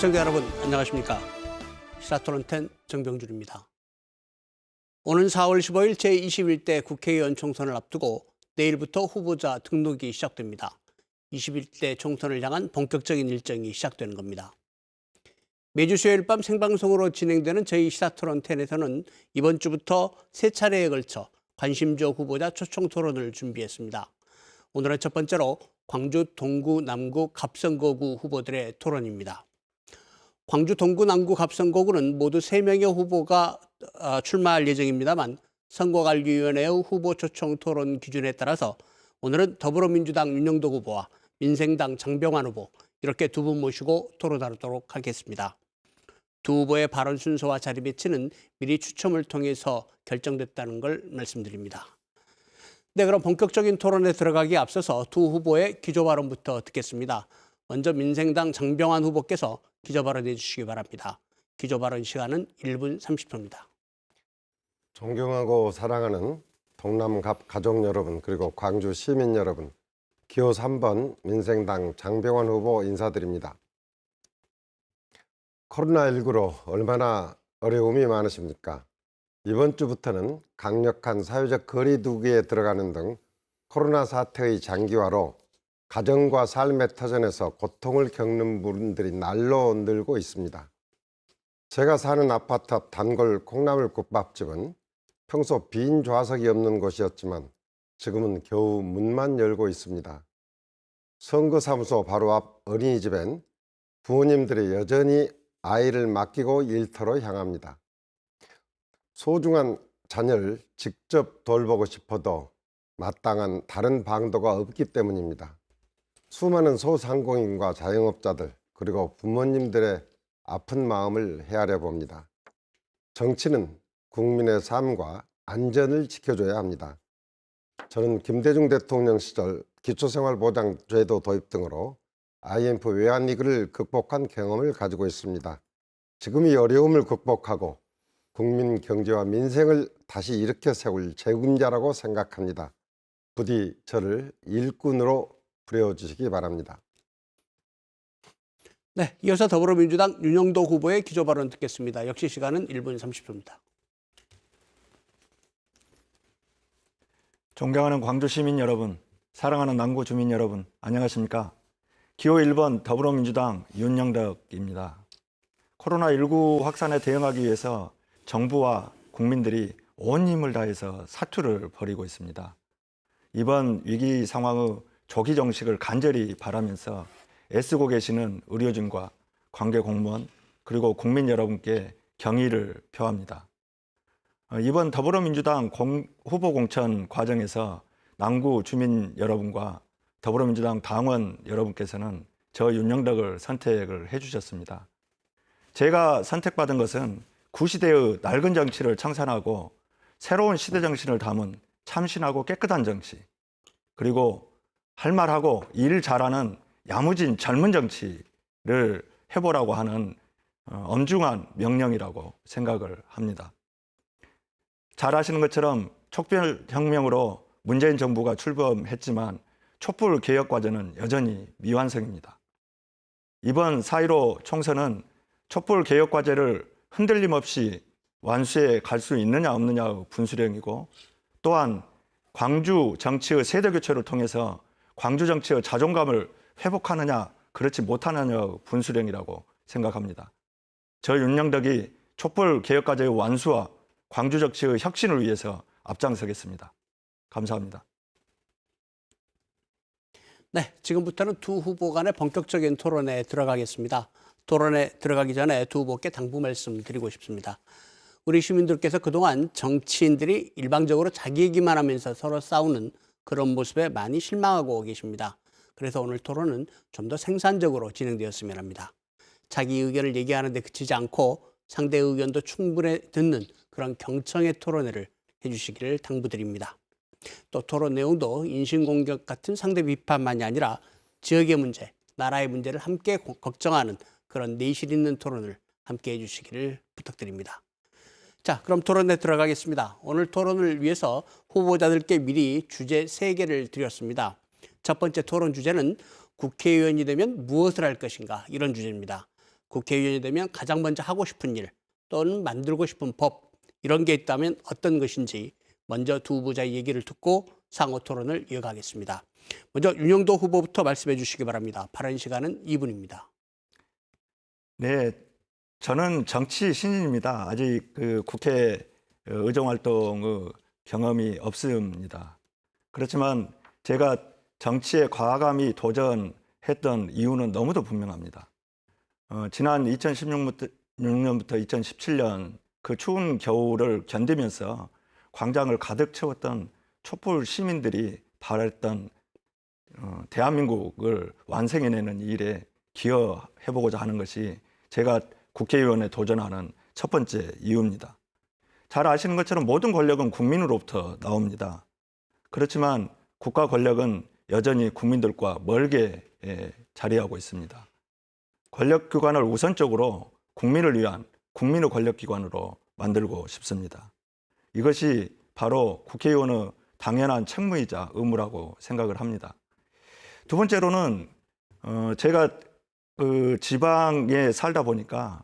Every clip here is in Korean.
시청자 여러분 안녕하십니까. 시사토론텐 정병준입니다. 오는 4월 15일 제21대 국회의원 총선을 앞두고 내일부터 후보자 등록이 시작됩니다. 21대 총선을 향한 본격적인 일정이 시작되는 겁니다. 매주 수요일 밤 생방송으로 진행되는 저희 시사토론텐에서는 이번 주부터 세 차례에 걸쳐 관심조 후보자 초청 토론을 준비했습니다. 오늘은 첫 번째로 광주 동구, 남구, 갑성거구 후보들의 토론입니다. 광주 동구, 남구, 갑성거구는 모두 3명의 후보가 출마할 예정입니다만 선거관리위원회의 후보 초청 토론 기준에 따라서 오늘은 더불어민주당 윤영덕 후보와 민생당 장병환 후보 이렇게 두 분 모시고 토론하도록 하겠습니다. 두 후보의 발언 순서와 자리 배치는 미리 추첨을 통해서 결정됐다는 걸 말씀드립니다. 네, 그럼 본격적인 토론에 들어가기에 앞서서 두 후보의 기조 발언부터 듣겠습니다. 먼저 민생당 장병환 후보께서 기조 발언해 주시기 바랍니다. 기조 발언 시간은 1분 30초입니다. 존경하고 사랑하는 동남갑 가족 여러분, 그리고 광주 시민 여러분, 기호 3번 민생당 장병환 후보 인사드립니다. 코로나19로 얼마나 어려움이 많으십니까? 이번 주부터는 강력한 사회적 거리 두기에 들어가는 등 코로나 사태의 장기화로 가정과 삶의 터전에서 고통을 겪는 분들이 날로 늘고 있습니다. 제가 사는 아파트 앞 단골 콩나물국밥집은 평소 빈 좌석이 없는 곳이었지만 지금은 겨우 문만 열고 있습니다. 선거사무소 바로 앞 어린이집엔 부모님들이 여전히 아이를 맡기고 일터로 향합니다. 소중한 자녀를 직접 돌보고 싶어도 마땅한 다른 방도가 없기 때문입니다. 수많은 소상공인과 자영업자들 그리고 부모님들의 아픈 마음을 헤아려 봅니다. 정치는 국민의 삶과 안전을 지켜줘야 합니다. 저는 김대중 대통령 시절 기초생활보장제도 도입 등으로 IMF 외환위기를 극복한 경험을 가지고 있습니다. 지금 이 어려움을 극복하고 국민 경제와 민생을 다시 일으켜 세울 책임자라고 생각합니다. 부디 저를 일꾼으로 부려주시기 바랍니다. 네, 이어서 더불어민주당 윤영덕 후보의 기조 발언 듣겠습니다. 역시 시간은 1분 30초입니다. 존경하는 광주 시민 여러분, 사랑하는 남구 주민 여러분, 안녕하십니까? 기호 1번 더불어민주당 윤영덕입니다. 코로나19 확산에 대응하기 위해서 정부와 국민들이 온 힘을 다해서 사투를 벌이고 있습니다. 이번 위기 상황의 조기 정식을 간절히 바라면서 애쓰고 계시는 의료진과 관계 공무원 그리고 국민 여러분께 경의를 표합니다. 이번 더불어민주당 후보 공천 과정에서 남구 주민 여러분과 더불어민주당 당원 여러분께서는 저 윤영덕을 선택을 해주셨습니다. 제가 선택받은 것은 구시대의 낡은 정치를 청산하고 새로운 시대 정신을 담은 참신하고 깨끗한 정치, 그리고 할 말하고 일 잘하는 야무진 젊은 정치를 해보라고 하는 엄중한 명령이라고 생각을 합니다. 잘 아시는 것처럼 촉별혁명으로 문재인 정부가 출범했지만 촛불 개혁 과제는 여전히 미완성입니다. 이번 4.15 총선은 촛불 개혁 과제를 흔들림 없이 완수해 갈 수 있느냐 없느냐의 분수령이고, 또한 광주 정치의 세대 교체를 통해서 광주 정치의 자존감을 회복하느냐 그렇지 못하느냐의 분수령이라고 생각합니다. 저 윤영덕이 촛불 개혁 과제의 완수와 광주 정치의 혁신을 위해서 앞장서겠습니다. 감사합니다. 네, 지금부터는 두 후보 간의 본격적인 토론에 들어가겠습니다. 토론에 들어가기 전에 두 후보께 당부 말씀 드리고 싶습니다. 우리 시민들께서 그동안 정치인들이 일방적으로 자기 얘기만 하면서 서로 싸우는 그런 모습에 많이 실망하고 계십니다. 그래서 오늘 토론은 좀 더 생산적으로 진행되었으면 합니다. 자기 의견을 얘기하는 데 그치지 않고 상대의 의견도 충분히 듣는 그런 경청의 토론회를 해주시기를 당부드립니다. 또 토론 내용도 인신공격 같은 상대 비판만이 아니라 지역의 문제, 나라의 문제를 함께 걱정하는 그런 내실 있는 토론을 함께 해주시기를 부탁드립니다. 자, 그럼 토론에 들어가겠습니다. 오늘 토론을 위해서 후보자들께 미리 주제 3개를 드렸습니다. 첫 번째 토론 주제는 국회의원이 되면 무엇을 할 것인가, 이런 주제입니다. 국회의원이 되면 가장 먼저 하고 싶은 일 또는 만들고 싶은 법 이런 게 있다면 어떤 것인지 먼저 두 후보자의 얘기를 듣고 상호 토론을 이어가겠습니다. 먼저 윤영도 후보부터 말씀해 주시기 바랍니다. 발언 시간은 2분입니다. 네, 저는 정치 신인입니다. 아직 그 국회 의정 활동의 경험이 없습니다. 그렇지만 제가 정치에 과감히 도전했던 이유는 너무도 분명합니다. 지난 2016년부터 2017년 그 추운 겨울을 견디면서 광장을 가득 채웠던 촛불 시민들이 바랬던 대한민국을 완성해내는 일에 기여해보고자 하는 것이 제가 국회의원에 도전하는 첫 번째 이유입니다. 잘 아시는 것처럼 모든 권력은 국민으로부터 나옵니다. 그렇지만 국가 권력은 여전히 국민들과 멀게 자리하고 있습니다. 권력기관을 우선적으로 국민을 위한 국민의 권력기관으로 만들고 싶습니다. 이것이 바로 국회의원의 당연한 책무이자 의무라고 생각을 합니다. 두 번째로는 제가 그 지방에 살다 보니까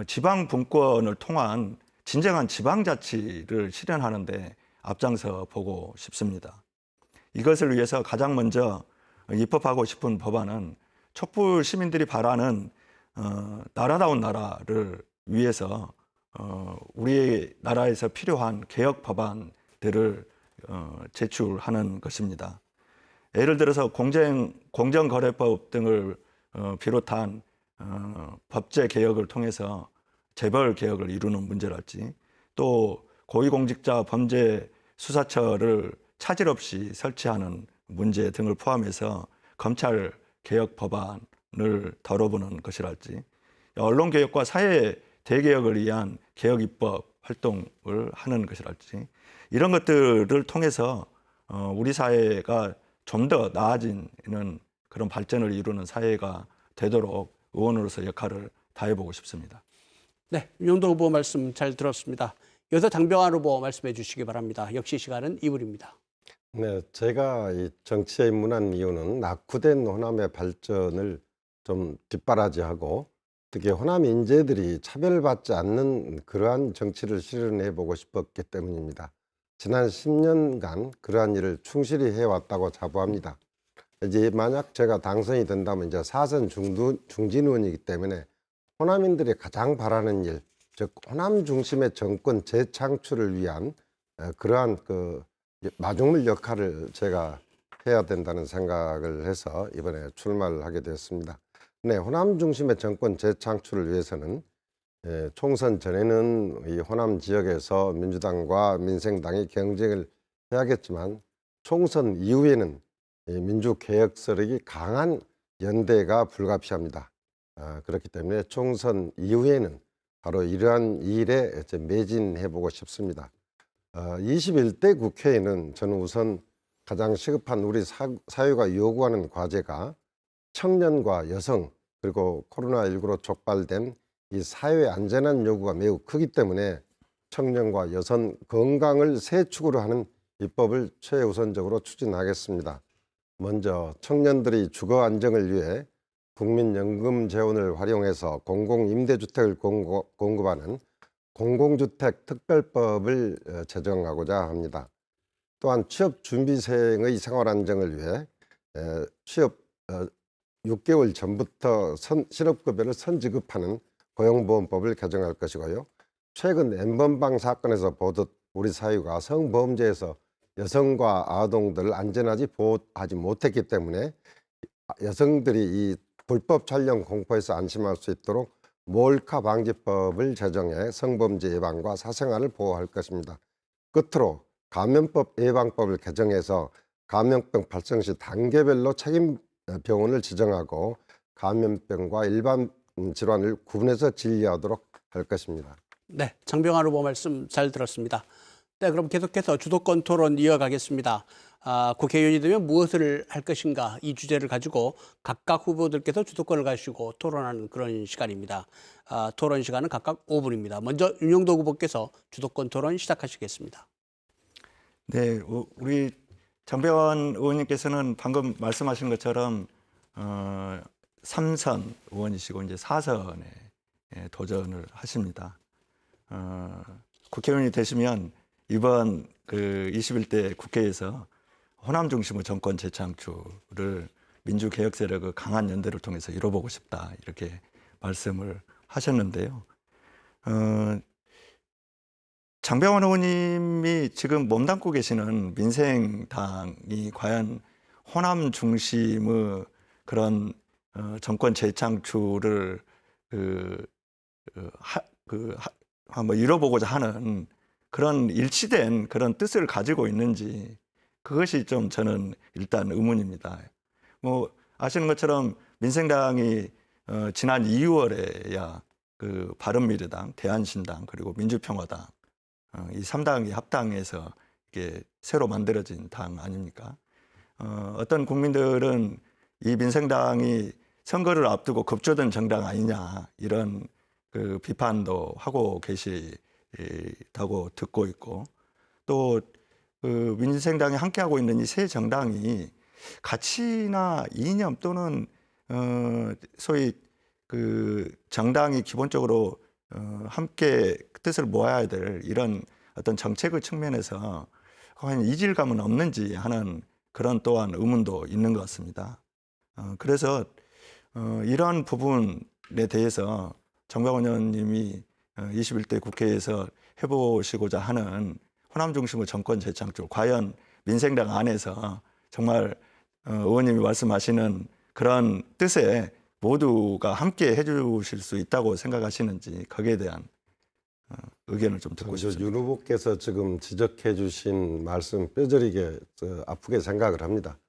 지방 분권을 통한 진정한 지방자치를 실현하는 데 앞장서 보고 싶습니다. 이것을 위해서 가장 먼저 입법하고 싶은 법안은 촛불 시민들이 바라는 나라다운 나라를 위해서 우리 나라에서 필요한 개혁 법안들을 제출하는 것입니다. 예를 들어서 공정거래법 등을 비롯한 법제 개혁을 통해서 재벌 개혁을 이루는 문제랄지, 또 고위공직자 범죄 수사처를 차질 없이 설치하는 문제 등을 포함해서 검찰 개혁 법안을 다뤄보는 것이랄지, 언론 개혁과 사회 대개혁을 위한 개혁 입법 활동을 하는 것이랄지, 이런 것들을 통해서 우리 사회가 좀 더 나아지는 그런 발전을 이루는 사회가 되도록 의원으로서 역할을 다해보고 싶습니다. 네, 윤영도 후보 말씀 잘 들었습니다. 이어서 장병환 후보 말씀해 주시기 바랍니다. 역시 시간은 2분입니다. 네, 제가 이 정치에 입문한 이유는 낙후된 호남의 발전을 좀 뒷바라지하고 특히 호남 인재들이 차별받지 않는 그러한 정치를 실현해 보고 싶었기 때문입니다. 지난 10년간 그러한 일을 충실히 해왔다고 자부합니다. 이제 만약 제가 당선이 된다면 이제 4선 중진 의원이기 때문에 호남인들이 가장 바라는 일, 즉 호남 중심의 정권 재창출을 위한 그러한 그 마중물 역할을 제가 해야 된다는 생각을 해서 이번에 출마를 하게 되었습니다. 네, 호남 중심의 정권 재창출을 위해서는 총선 전에는 이 호남 지역에서 민주당과 민생당이 경쟁을 해야겠지만 총선 이후에는 민주개혁 세력이 강한 연대가 불가피합니다. 그렇기 때문에 총선 이후에는 바로 이러한 일에 매진해보고 싶습니다. 21대 국회에는 저는 우선 가장 시급한 우리 사회가 요구하는 과제가 청년과 여성 그리고 코로나19로 촉발된 이 사회 안전한 요구가 매우 크기 때문에 청년과 여성 건강을 세 축으로 하는 입법을 최우선적으로 추진하겠습니다. 먼저 청년들이 주거 안정을 위해 국민연금 재원을 활용해서 공공임대주택을 공급하는 공공주택 특별법을 제정하고자 합니다. 또한 취업준비생의 생활안정을 위해 취업 6개월 전부터 실업급여를 선지급하는 고용보험법을 개정할 것이고요. 최근 N번방 사건에서 보듯 우리 사회가 성범죄에서 여성과 아동들을 안전하지 보호하지 못했기 때문에 여성들이 이 불법 촬영 공포에서 안심할 수 있도록 몰카 방지법을 제정해 성범죄 예방과 사생활을 보호할 것입니다. 끝으로 감염법 예방법을 개정해서 감염병 발생 시 단계별로 책임 병원을 지정하고 감염병과 일반 질환을 구분해서 진료하도록 할 것입니다. 네, 장병환 후보 말씀 잘 들었습니다. 네, 그럼 계속해서 주도권 토론 이어가겠습니다. 국회의원이 되면 무엇을 할 것인가 이 주제를 가지고 각각 후보들께서 주도권을 가지고 토론하는 그런 시간입니다. 토론 시간은 각각 5분입니다. 먼저 윤영도 후보께서 주도권 토론 시작하시겠습니다. 네, 우리 장병환 의원님께서는 방금 말씀하신 것처럼 삼선 의원이시고 이제 4선에 도전을 하십니다. 국회의원이 되시면 이번 그 21대 국회에서 호남 중심의 정권 재창출을 민주개혁 세력의 강한 연대를 통해서 이뤄보고 싶다 이렇게 말씀을 하셨는데요. 장병원 의원님이 지금 몸담고 계시는 민생당이 과연 호남 중심의 그런 정권 재창출을 한번 이뤄보고자 하는 그런 일치된 그런 뜻을 가지고 있는지 그것이 좀 저는 일단 의문입니다. 뭐 아시는 것처럼 민생당이 지난 2월에야 그 바른미래당, 대한신당 그리고 민주평화당 이 3당이 합당해서 이게 새로 만들어진 당 아닙니까? 어떤 국민들은 이 민생당이 선거를 앞두고 급조된 정당 아니냐 이런 그 비판도 하고 계시다고 듣고 있고 또 그 민생당이 함께하고 있는 이 새 정당이 가치나 이념 또는 소위 그 정당이 기본적으로 함께 뜻을 모아야 될 이런 어떤 정책의 측면에서 과연 이질감은 없는지 하는 그런 또한 의문도 있는 것 같습니다. 그래서 이러한 부분에 대해서 정병원 의원님이 21대 국회에서 해보시고자 하는 호남 중심의 정권 재창출, 과연 민생당 안에서 정말 의원님이 말씀하시는 그런 뜻에 모두가 함께 해주실 수 있다고 생각하시는지 거기에 대한 의견을 좀 듣고 싶습니다. 윤 후보께서 지금 지적해 주신 말씀 뼈저리게 아프게 생각을 합니다.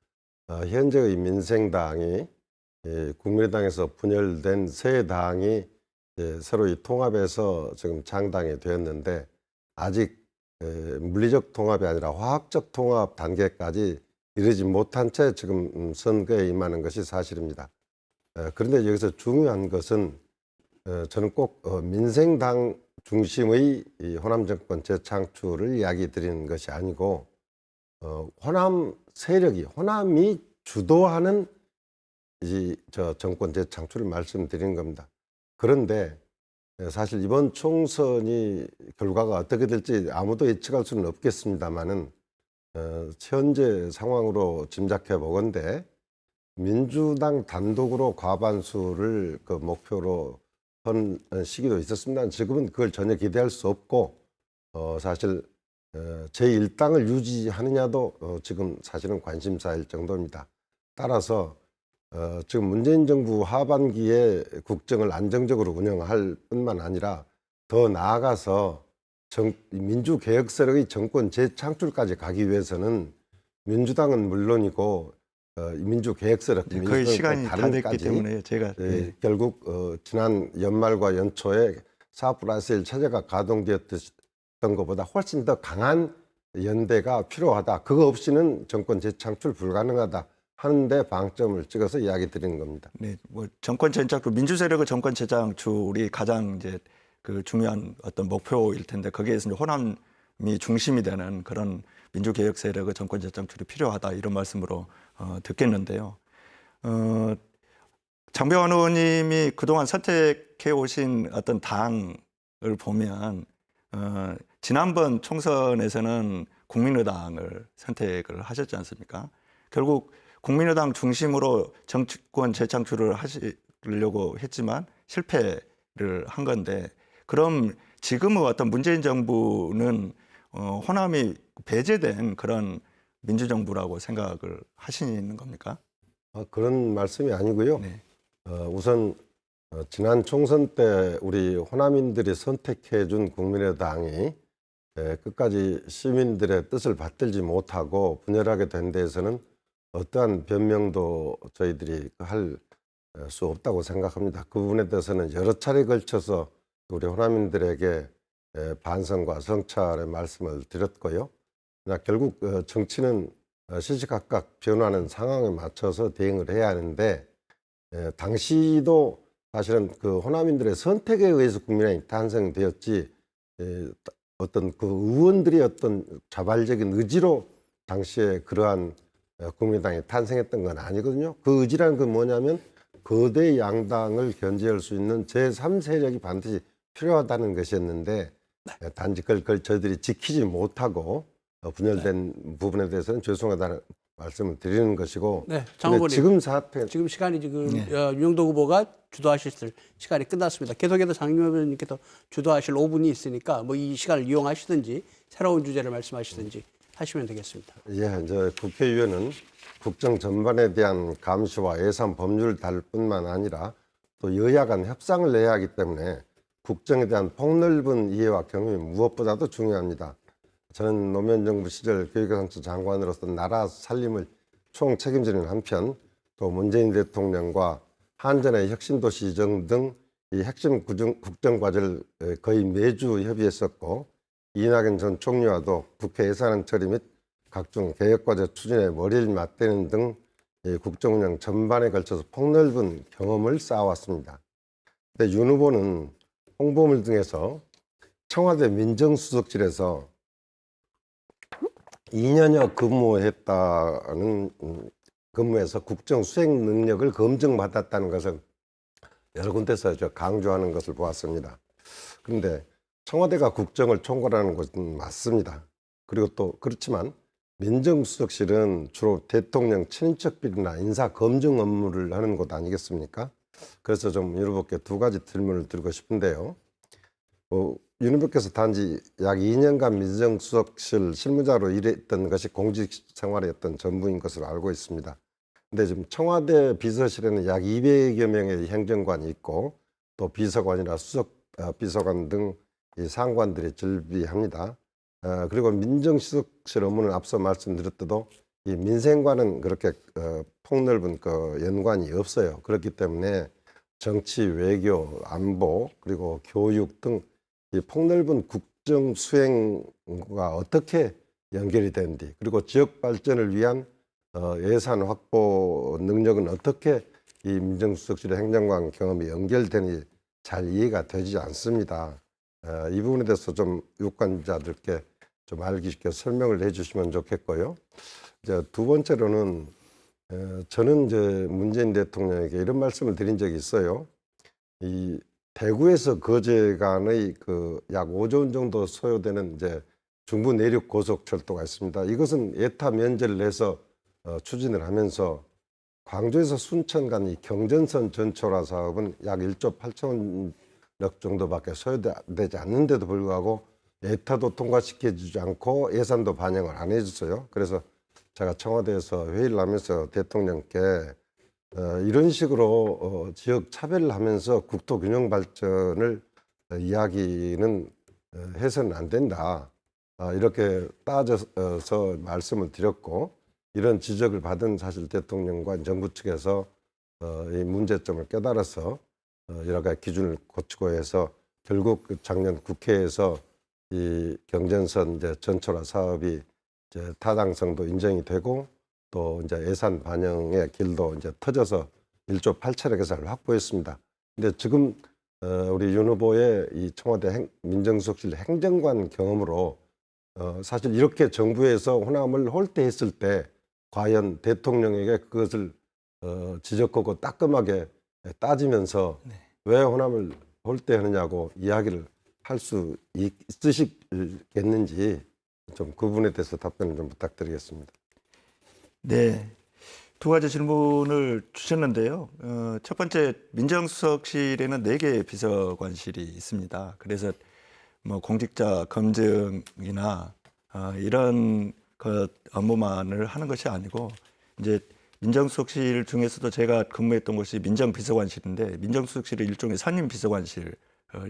현재의 민생당이 국민의당에서 분열된 새 당이 서로 이 통합해서 지금 장당이 되었는데 아직 물리적 통합이 아니라 화학적 통합 단계까지 이르지 못한 채 지금 선거에 임하는 것이 사실입니다. 그런데 여기서 중요한 것은 저는 꼭 민생당 중심의 이 호남 정권 재창출을 이야기 드리는 것이 아니고 호남 세력이 호남이 주도하는 저 정권 재창출을 말씀드리는 겁니다. 그런데 사실 이번 총선이 결과가 어떻게 될지 아무도 예측할 수는 없겠습니다만은 현재 상황으로 짐작해 보건대 민주당 단독으로 과반수를 그 목표로 한 시기도 있었습니다. 지금은 그걸 전혀 기대할 수 없고 사실 제1당을 유지하느냐도 지금 사실은 관심사일 정도입니다. 따라서 지금 문재인 정부 하반기에 국정을 안정적으로 운영할 뿐만 아니라 더 나아가서 민주개혁 세력의 정권 재창출까지 가기 위해서는 민주당은 물론이고 민주개혁 세력, 거의 시간이 다 됐기 때문에 제가 결국 지난 연말과 연초에 4+1 체제가 가동되었던 것보다 훨씬 더 강한 연대가 필요하다. 그거 없이는 정권 재창출 불가능하다. 하는데 방점을 찍어서 이야기 드리는 겁니다. 네, 뭐 정권 재창출, 민주 세력의 정권 재창출이 가장 이제 그 중요한 어떤 목표일 텐데 거기에서 이제 호남이 중심이 되는 그런 민주개혁 세력의 정권 재창출이 필요하다 이런 말씀으로 듣겠는데요. 장병원 의원님이 그동안 선택해 오신 어떤 당을 보면 지난번 총선에서는 국민의당을 선택을 하셨지 않습니까? 결국 국민의당 중심으로 정치권 재창출을 하시려고 했지만 실패를 한 건데 그럼 지금의 어떤 문재인 정부는 호남이 배제된 그런 민주정부라고 생각을 하시는 겁니까? 그런 말씀이 아니고요. 네. 우선 지난 총선 때 우리 호남인들이 선택해 준 국민의당이 끝까지 시민들의 뜻을 받들지 못하고 분열하게 된 데에서는 어떠한 변명도 저희들이 할 수 없다고 생각합니다. 그 부분에 대해서는 여러 차례 걸쳐서 우리 호남인들에게 반성과 성찰의 말씀을 드렸고요. 결국 정치는 시시각각 변화하는 상황에 맞춰서 대응을 해야 하는데 당시도 사실은 그 호남인들의 선택에 의해서 국민의당이 탄생되었지 어떤 그 의원들이 어떤 자발적인 의지로 당시에 그러한 국민의당이 탄생했던 건 아니거든요. 그 의지라는 건 뭐냐면 거대 양당을 견제할 수 있는 제3세력이 반드시 필요하다는 것이었는데 단지 그걸 저희들이 지키지 못하고 분열된 부분에 대해서는 죄송하다는 말씀을 드리는 것이고 네, 근데 장후보님. 지금 사태 지금 시간이 지금 네. 윤영도 후보가 주도하실 시간이 끝났습니다. 계속해서 장윤호 의원님께서 주도하실 5분이 있으니까 뭐 이 시간을 이용하시든지 새로운 주제를 말씀하시든지 하시면 되겠습니다. 예, 이제 국회의원은 국정 전반에 대한 감시와 예산 법률을 다룰 뿐만 아니라 또 여야 간 협상을 해야 하기 때문에 국정에 대한 폭넓은 이해와 경험이 무엇보다도 중요합니다. 저는 노무현 정부 시절 교육교상처 장관으로서 나라 살림을 총 책임지는 한편 또 문재인 대통령과 한전의 혁신도시 이전 등 이 핵심 국정 과제를 거의 매주 협의했었고 이낙연 전 총리와도 국회 예산안 처리 및 각종 개혁과제 추진에 머리를 맞대는 등 국정 운영 전반에 걸쳐서 폭넓은 경험을 쌓아왔습니다. 근데 윤 후보는 홍보물 등에서 청와대 민정수석실에서 2년여 근무에서 국정 수행 능력을 검증받았다는 것을 여러 군데서 강조하는 것을 보았습니다. 그런데 청와대가 국정을 총괄하는 것은 맞습니다. 그리고 또 그렇지만 민정수석실은 주로 대통령 친인척 비리나 인사 검증 업무를 하는 곳 아니겠습니까? 그래서 좀 윤 후보께 두 가지 질문을 드리고 싶은데요. 윤 후보께서 단지 약 2년간 민정수석실 실무자로 일했던 것이 공직 생활의 어떤 전부인 것으로 알고 있습니다. 근데 지금 청와대 비서실에는 약 200여 명의 행정관이 있고 또 비서관이나 수석 비서관 등 이 상관들이 즐비합니다. 그리고 민정수석실 업무는 앞서 말씀드렸듯도 이 민생과는 그렇게 폭넓은 그 연관이 없어요. 그렇기 때문에 정치, 외교, 안보 그리고 교육 등 이 폭넓은 국정 수행과 어떻게 연결이 되는지 그리고 지역 발전을 위한 예산 확보 능력은 어떻게 이 민정수석실의 행정관 경험이 연결되니 잘 이해가 되지 않습니다. 이 부분에 대해서 좀 유권자들께 좀 알기 쉽게 설명을 해주시면 좋겠고요. 이제 두 번째로는 저는 이제 문재인 대통령에게 이런 말씀을 드린 적이 있어요. 이 대구에서 거제 간의 그 약 5조 원 정도 소요되는 이제 중부 내륙 고속철도가 있습니다. 이것은 예타 면제를 해서 추진을 하면서 광주에서 순천 간 이 경전선 전철화 사업은 약 1조 8천억 정도밖에 소요되지 않는데도 불구하고 예타도 통과시켜주지 않고 예산도 반영을 안 해줬어요. 그래서 제가 청와대에서 회의를 하면서 대통령께 이런 식으로 지역 차별을 하면서 국토 균형 발전을 이야기는 해서는 안 된다. 이렇게 따져서 말씀을 드렸고 이런 지적을 받은 사실 대통령과 정부 측에서 이 문제점을 깨달아서 여러 가지 기준을 고치고 해서 결국 작년 국회에서 이 경전선 이제 전철화 사업이 이제 타당성도 인정이 되고 또 이제 예산 반영의 길도 이제 터져서 1조 8천억 예산을 확보했습니다. 근데 지금 우리 윤 후보의 이 청와대 민정수석실 행정관 경험으로 사실 이렇게 정부에서 호남을 홀대했을 때 과연 대통령에게 그것을 지적하고 따끔하게 따지면서 왜 호남을 홀대하느냐고 이야기를 할 수 있으시겠는지 좀 그 부분에 대해서 답변을 좀 부탁드리겠습니다. 네, 두 가지 질문을 주셨는데요. 첫 번째, 민정수석실에는 4개의 비서관실이 있습니다. 그래서 뭐 공직자 검증이나 이런 그 업무만을 하는 것이 아니고 이제 민정수석실 중에서도 제가 근무했던 곳이 민정비서관실인데 민정수석실이 일종의 선임비서관실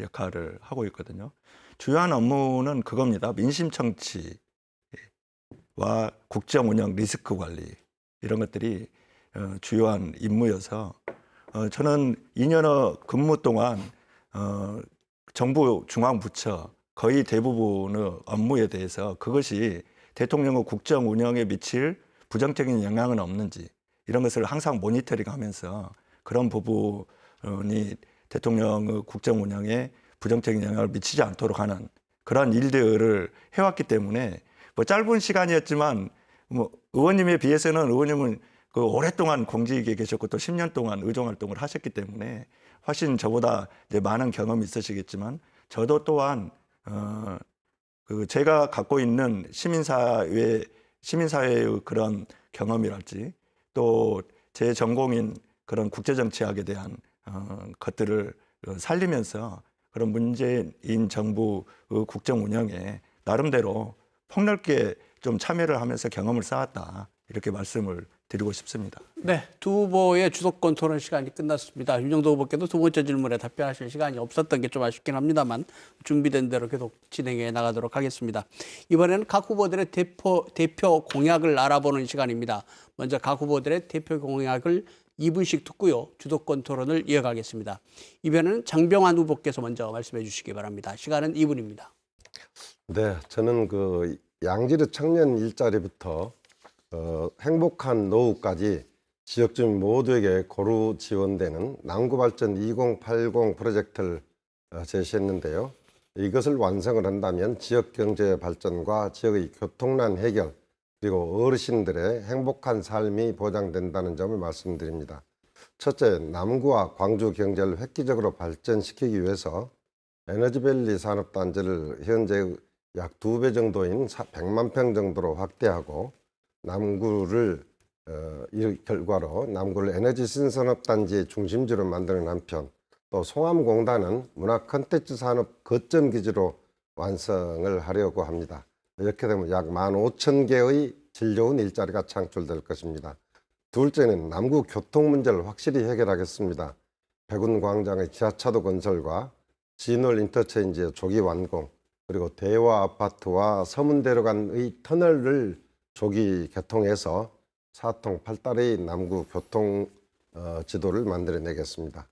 역할을 하고 있거든요. 주요한 업무는 그겁니다. 민심 청취와 국정 운영 리스크 관리 이런 것들이 주요한 임무여서 저는 2년여 근무 동안 정부 중앙부처 거의 대부분의 업무에 대해서 그것이 대통령의 국정 운영에 미칠 부정적인 영향은 없는지 이런 것을 항상 모니터링하면서 그런 부분이 대통령의 국정 운영에 부정적인 영향을 미치지 않도록 하는 그런 일들을 해왔기 때문에 뭐 짧은 시간이었지만 뭐 의원님에 비해서는 의원님은 그 오랫동안 공직에 계셨고 또 10년 동안 의정 활동을 하셨기 때문에 훨씬 저보다 이제 많은 경험이 있으시겠지만 저도 또한 그 제가 갖고 있는 시민사회의 그런 경험이랄지 또 제 전공인 그런 국제정치학에 대한 것들을 살리면서 그런 문재인 정부 국정 운영에 나름대로 폭넓게 좀 참여를 하면서 경험을 쌓았다 이렇게 말씀을 드리고 싶습니다. 네, 두 후보의 주도권 토론 시간이 끝났습니다. 윤영도 후보께도 두 번째 질문에 답변하실 시간이 없었던 게 좀 아쉽긴 합니다만 준비된 대로 계속 진행해 나가도록 하겠습니다. 이번에는 각 후보들의 대표 공약을 알아보는 시간입니다. 먼저 각 후보들의 대표 공약을 2분씩 듣고요. 주도권 토론을 이어가겠습니다. 이번에는 장병환 후보께서 먼저 말씀해 주시기 바랍니다. 시간은 2분입니다. 네, 저는 그 양질의 청년 일자리부터 행복한 노후까지 지역 주민 모두에게 고루 지원되는 남구발전 2080 프로젝트를 제시했는데요. 이것을 완성을 한다면 지역 경제 발전과 지역의 교통난 해결 그리고 어르신들의 행복한 삶이 보장된다는 점을 말씀드립니다. 첫째, 남구와 광주 경제를 획기적으로 발전시키기 위해서 에너지밸리 산업단지를 현재 약 2배 정도인 100만 평 정도로 확대하고 남구를 이 결과로 남구를 에너지 신산업단지의 중심지로 만드는 한편 또 송암공단은 문화 콘텐츠 산업 거점 기지로 완성을 하려고 합니다. 이렇게 되면 약 15,000개의 질 좋은 일자리가 창출될 것입니다. 둘째는 남구 교통 문제를 확실히 해결하겠습니다. 백운광장의 지하차도 건설과 진월 인터체인지의 조기 완공 그리고 대화 아파트와 서문대로간의 터널을 조기 개통해서 4통 8달의 남구 교통 지도를 만들어내겠습니다.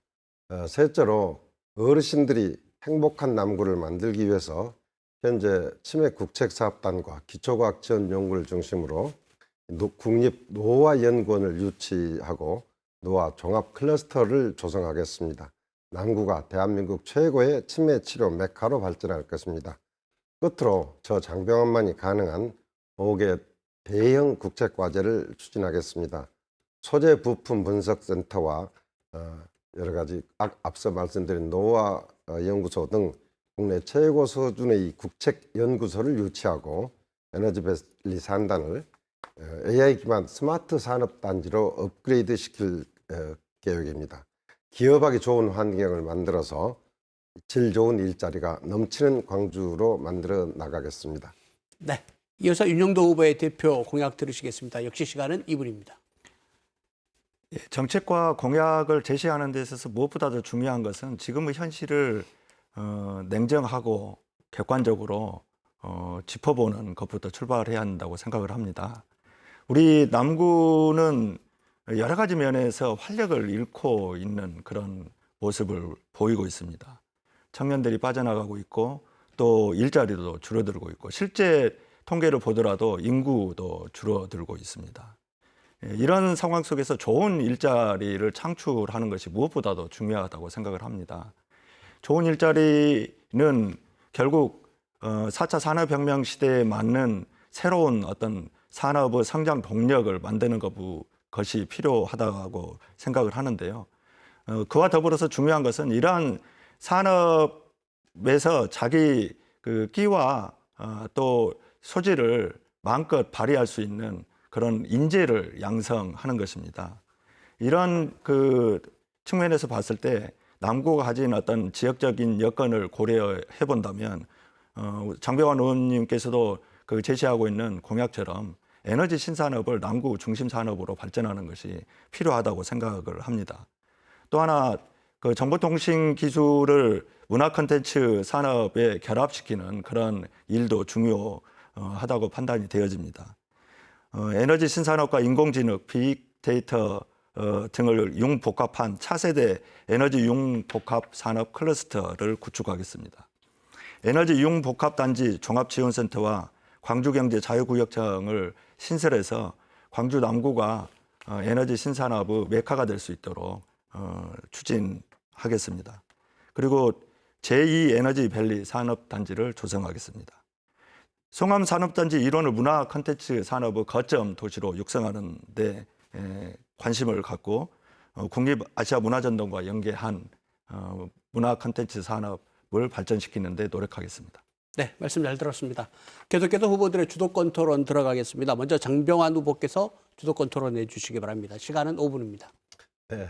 셋째로 어르신들이 행복한 남구를 만들기 위해서 현재 치매국책사업단과 기초과학지원연구를 중심으로 국립노화연구원을 유치하고 노화 종합 클러스터를 조성하겠습니다. 남구가 대한민국 최고의 치매 치료 메카로 발전할 것입니다. 끝으로 저 장병환만이 가능한 5개 대형 국책과제를 추진하겠습니다. 소재 부품 분석센터와 여러 가지 앞서 말씀드린 노화 연구소 등 국내 최고 수준의 국책연구소를 유치하고 에너지밸리 산단을 AI 기반 스마트 산업단지로 업그레이드 시킬 계획입니다. 기업하기 좋은 환경을 만들어서 질 좋은 일자리가 넘치는 광주로 만들어 나가겠습니다. 네, 이어서 윤영도 후보의 대표 공약 들으시겠습니다. 역시 시간은 2분입니다. 정책과 공약을 제시하는 데 있어서 무엇보다도 중요한 것은 지금의 현실을 냉정하고 객관적으로 짚어보는 것부터 출발해야 한다고 생각을 합니다. 우리 남구는 여러 가지 면에서 활력을 잃고 있는 그런 모습을 보이고 있습니다. 청년들이 빠져나가고 있고 또 일자리도 줄어들고 있고 실제 통계를 보더라도 인구도 줄어들고 있습니다. 이런 상황 속에서 좋은 일자리를 창출하는 것이 무엇보다도 중요하다고 생각을 합니다. 좋은 일자리는 결국 4차 산업혁명 시대에 맞는 새로운 어떤 산업의 성장 동력을 만드는 것이 필요하다고 생각을 하는데요. 그와 더불어서 중요한 것은 이러한 산업에서 자기 그 끼와 또 소질을 마음껏 발휘할 수 있는 그런 인재를 양성하는 것입니다. 이런 그 측면에서 봤을 때 남구가 가진 어떤 지역적인 여건을 고려해 본다면 장병환 의원님께서도 그 제시하고 있는 공약처럼 에너지 신산업을 남구 중심 산업으로 발전하는 것이 필요하다고 생각을 합니다. 또 하나 그 정보통신 기술을 문화 콘텐츠 산업에 결합시키는 그런 일도 중요하다고 판단이 되어집니다. 에너지 신산업과 인공지능, 빅데이터 등을 융복합한 차세대 에너지 융복합 산업 클러스터를 구축하겠습니다. 에너지 융복합단지 종합지원센터와 광주경제자유구역청을 신설해서 광주 남구가 에너지 신산업의 메카가 될 수 있도록 추진하겠습니다. 그리고 제2 에너지밸리 산업단지를 조성하겠습니다. 송암산업단지 일원을 문화 콘텐츠 산업의 거점 도시로 육성하는 데 관심을 갖고 국립 아시아 문화전당과 연계한 문화 콘텐츠 산업을 발전시키는 데 노력하겠습니다. 네, 말씀 잘 들었습니다. 계속해서 후보들의 주도권 토론 들어가겠습니다. 먼저 장병환 후보께서 주도권 토론해 주시기 바랍니다. 시간은 5분입니다. 네.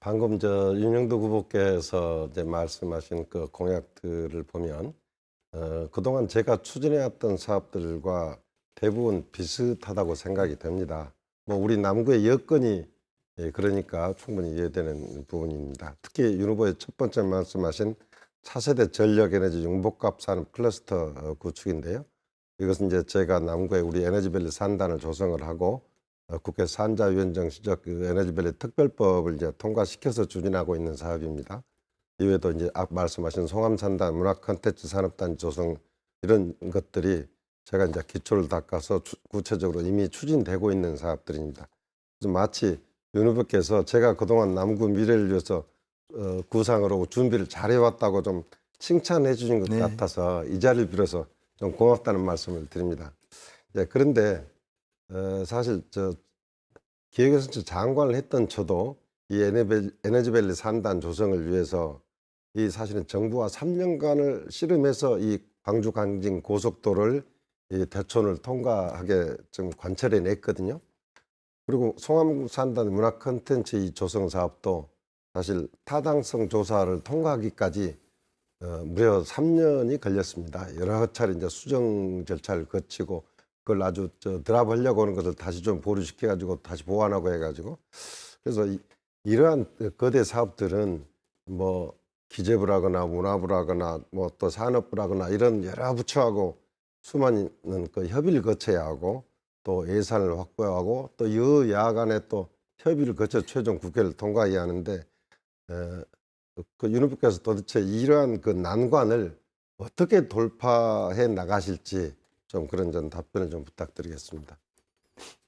방금 윤영덕 후보께서 이제 말씀하신 그 공약들을 보면 그동안 제가 추진해왔던 사업들과 대부분 비슷하다고 생각이 됩니다. 뭐 우리 남구의 여건이 그러니까 충분히 이해되는 부분입니다. 특히 윤 후보의 첫 번째 말씀하신 차세대 전력에너지 융복합 산업 클러스터 구축인데요. 이것은 이제 제가 남구에 우리 에너지밸리 산단을 조성을 하고 국회 산자위원장 시절 그 에너지밸리 특별법을 이제 통과시켜서 추진하고 있는 사업입니다. 이외에도 이제 앞 말씀하신 송암산단 문화 콘텐츠 산업단 조성 이런 것들이 제가 이제 기초를 닦아서 구체적으로 이미 추진되고 있는 사업들입니다. 그래서 마치 윤 후보께서 제가 그동안 남구 미래를 위해서 구상으로 준비를 잘해왔다고 좀 칭찬해 주신 것 네. 같아서 이 자리를 빌어서 좀 고맙다는 말씀을 드립니다. 그런데 사실 기획에서 장관을 했던 저도 이 에너지밸리 산단 조성을 위해서 이 사실은 정부와 3년간을 씨름해서 이 광주 강진 고속도로를 이 대촌을 통과하게 좀 관철해 냈거든요. 그리고 송암산단 문화 콘텐츠 이 조성 사업도 사실 타당성 조사를 통과하기까지 무려 3년이 걸렸습니다. 여러 차례 이제 수정 절차를 거치고 그걸 아주 드랍하려고 하는 것을 다시 좀 보류시켜가지고 다시 보완하고 해가지고 그래서 이러한 거대 사업들은 뭐 기재부를 하거나 문화부를 하거나 뭐 또 산업부를 하거나 이런 여러 부처하고 수많은 그 협의를 거쳐야 하고 또 예산을 확보하고 또 여야 간에 또 협의를 거쳐 최종 국회를 통과해야 하는데 그 윤 후보께서 도대체 이러한 그 난관을 어떻게 돌파해 나가실지 좀 그런 전 답변을 좀 부탁드리겠습니다.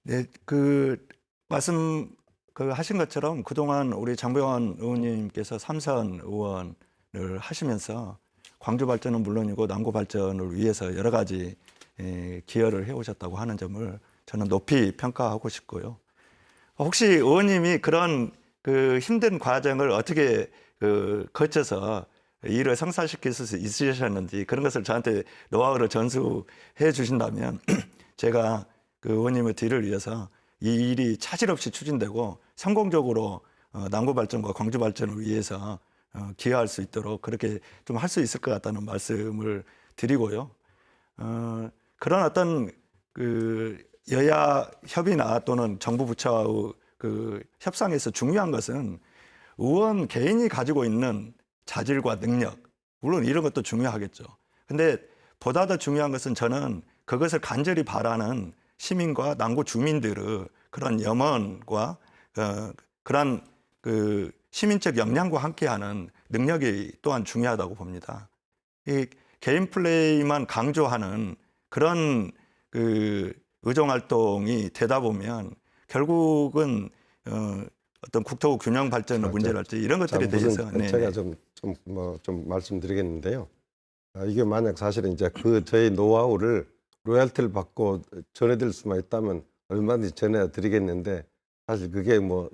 네, 그 말씀 하신 것처럼 그동안 우리 장병환 의원님께서 삼선 의원을 하시면서 광주 발전은 물론이고 남구 발전을 위해서 여러 가지 기여를 해오셨다고 하는 점을 저는 높이 평가하고 싶고요. 혹시 의원님이 그런 그 힘든 과정을 어떻게 거쳐서 일을 성사시킬 수 있으셨는지 그런 것을 저한테 노하우를 전수해 주신다면 제가 그 의원님의 뒤를 위해서 이 일이 차질 없이 추진되고 성공적으로 남구 발전과 광주 발전을 위해서 기여할 수 있도록 그렇게 좀 할 수 있을 것 같다는 말씀을 드리고요. 그런 어떤 그 여야 협의나 또는 정부 부처의 그 협상에서 중요한 것은 의원 개인이 가지고 있는 자질과 능력, 물론 이런 것도 중요하겠죠. 근데 보다 더 중요한 것은 저는 그것을 간절히 바라는 시민과 남구 주민들의 그런 염원과 그런 그 시민적 역량과 함께하는 능력이 또한 중요하다고 봅니다. 이 개인 플레이만 강조하는 그런 그 의정 활동이 되다 보면 결국은 어떤 국토 균형 발전의 문제랄지 이런 것들에 대해서 제가 좀 말씀드리겠는데요. 이게 만약 사실은 이제 그 저희 노하우를 로열티를 받고 전해드릴 수만 있다면 얼마든지 전해드리겠는데 사실 그게 뭐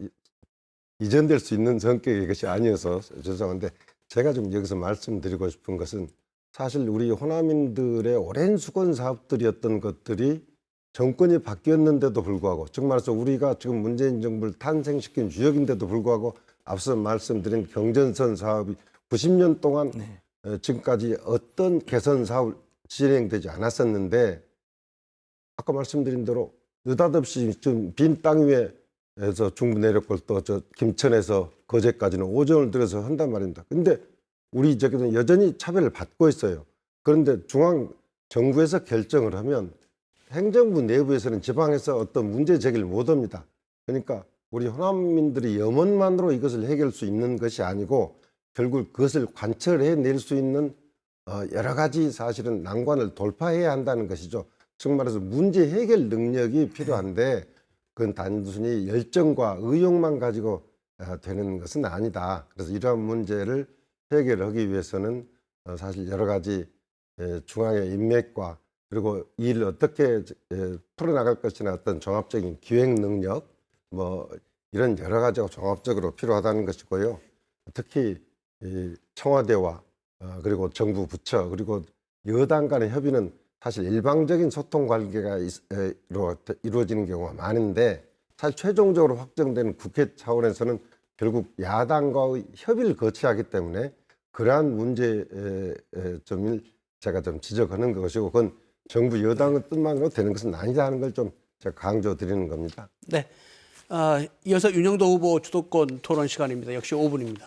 이전될 수 있는 성격의 것이 아니어서 죄송한데 제가 좀 여기서 말씀드리고 싶은 것은 사실 우리 호남인들의 오랜 수건 사업들이었던 것들이 정권이 바뀌었는데도 불구하고 즉 말해서 우리가 지금 문재인 정부를 탄생시킨 주역인데도 불구하고 앞서 말씀드린 경전선 사업이 90년 동안 지금까지 어떤 개선 사업 진행되지 않았었는데 아까 말씀드린 대로 느닷없이 좀 빈 땅 위에서 중부 내륙골 또 저 김천에서 거제까지는 오전을 들여서 한단 말입니다. 근데 우리 저기는 여전히 차별을 받고 있어요. 그런데 중앙 정부에서 결정을 하면 행정부 내부에서는 지방에서 어떤 문제 제기를 못 합니다. 그러니까 우리 호남민들이 염원만으로 이것을 해결할 수 있는 것이 아니고 결국 그것을 관철해낼 수 있는 여러 가지 사실은 난관을 돌파해야 한다는 것이죠. 즉 말해서 문제 해결 능력이 필요한데 그건 단순히 열정과 의욕만 가지고 되는 것은 아니다. 그래서 이러한 문제를 해결하기 위해서는 사실 여러 가지 중앙의 인맥과 그리고 이 일을 어떻게 풀어나갈 것이나 어떤 종합적인 기획 능력 뭐 이런 여러 가지가 종합적으로 필요하다는 것이고요. 특히 이 청와대와 그리고 정부 부처 그리고 여당 간의 협의는 사실 일방적인 소통 관계가 이루어지는 경우가 많은데 사실 최종적으로 확정되는 국회 차원에서는 결국 야당과의 협의를 거쳐야 하기 때문에 그러한 문제점을 제가 좀 지적하는 것이고 그건 정부 여당의 뜻만으로 되는 것은 아니다 하는 걸 좀 제가 강조드리는 겁니다. 네. 이어서 윤영도 후보 주도권 토론 시간입니다. 역시 5분입니다.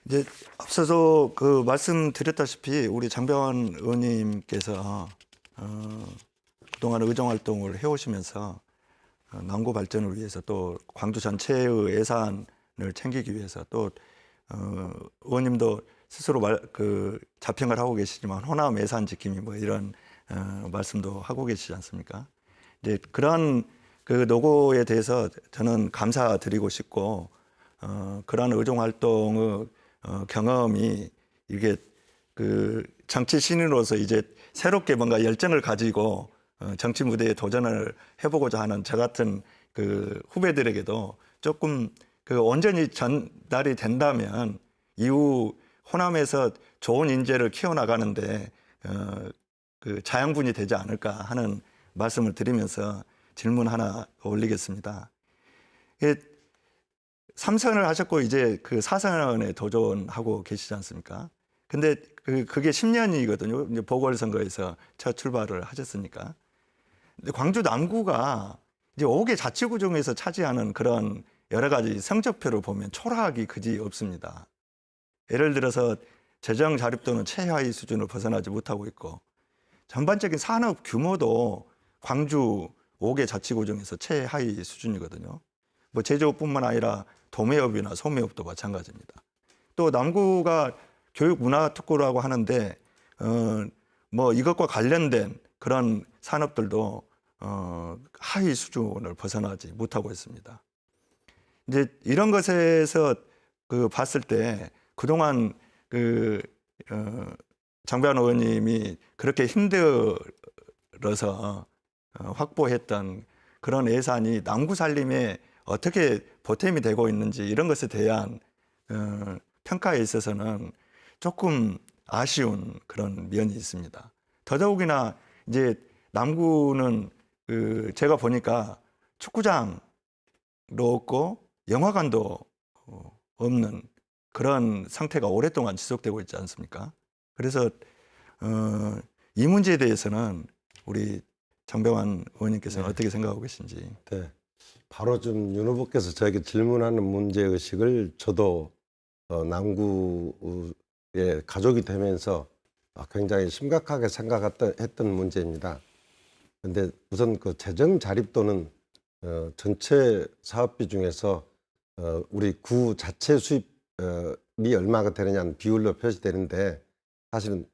이제 앞서서 그 말씀드렸다시피 우리 장병환 의원님께서 그동안 의정 활동을 해오시면서 남구 발전을 위해서 또 광주 전체의 예산을 챙기기 위해서 또 의원님도 스스로 자평을 하고 계시지만 호남 예산 지킴이 뭐 이런 말씀도 하고 계시지 않습니까? 이제 그러한 그 노고에 대해서 저는 감사드리고 싶고 그러한 의정 활동의 경험이 이게 그 정치 신인으로서 이제 새롭게 뭔가 열정을 가지고 정치 무대에 도전을 해보고자 하는 저 같은 그 후배들에게도 조금 그 온전히 전달이 된다면 이후 호남에서 좋은 인재를 키워나가는데 그 자양분이 되지 않을까 하는 말씀을 드리면서 질문 하나 올리겠습니다. 3선을 하셨고 이제 그 4선에 도전하고 계시지 않습니까? 근데 그게 10년이거든요. 이제 보궐선거에서 첫 출발을 하셨으니까. 근데 광주 남구가 이제 5개 자치구중에서 차지하는 그런 여러 가지 성적표를 보면 초라하기 그지 없습니다. 예를 들어서 재정 자립도는 최하위 수준을 벗어나지 못하고 있고 전반적인 산업 규모도 광주 5개 자치구중에서 최하위 수준이거든요. 뭐 제조업뿐만 아니라 도매업이나 소매업도 마찬가지입니다. 또 남구가 교육문화특구라고 하는데 뭐 이것과 관련된 그런 산업들도 하위 수준을 벗어나지 못하고 있습니다. 이제 이런 것에서 그 봤을 때 그동안 장병환 의원님이 그렇게 힘들어서 확보했던 그런 예산이 남구 살림에 어떻게 보탬이 되고 있는지 이런 것에 대한 평가에 있어서는 조금 아쉬운 그런 면이 있습니다. 더더욱이나 이제 남구는 제가 보니까 축구장도 없고 영화관도 없는 그런 상태가 오랫동안 지속되고 있지 않습니까? 그래서 이 문제에 대해서는 우리 장병환 의원님께서는 어떻게 생각하고 계신지. 네. 바로 좀 윤 후보께서 저에게 질문하는 문제의식을 저도 남구의 가족이 되면서 굉장히 심각하게 생각했던 문제입니다. 그런데 우선 그 재정 자립도는 전체 사업비 중에서 우리 구 자체 수입이 얼마가 되느냐는 비율로 표시되는데 사실은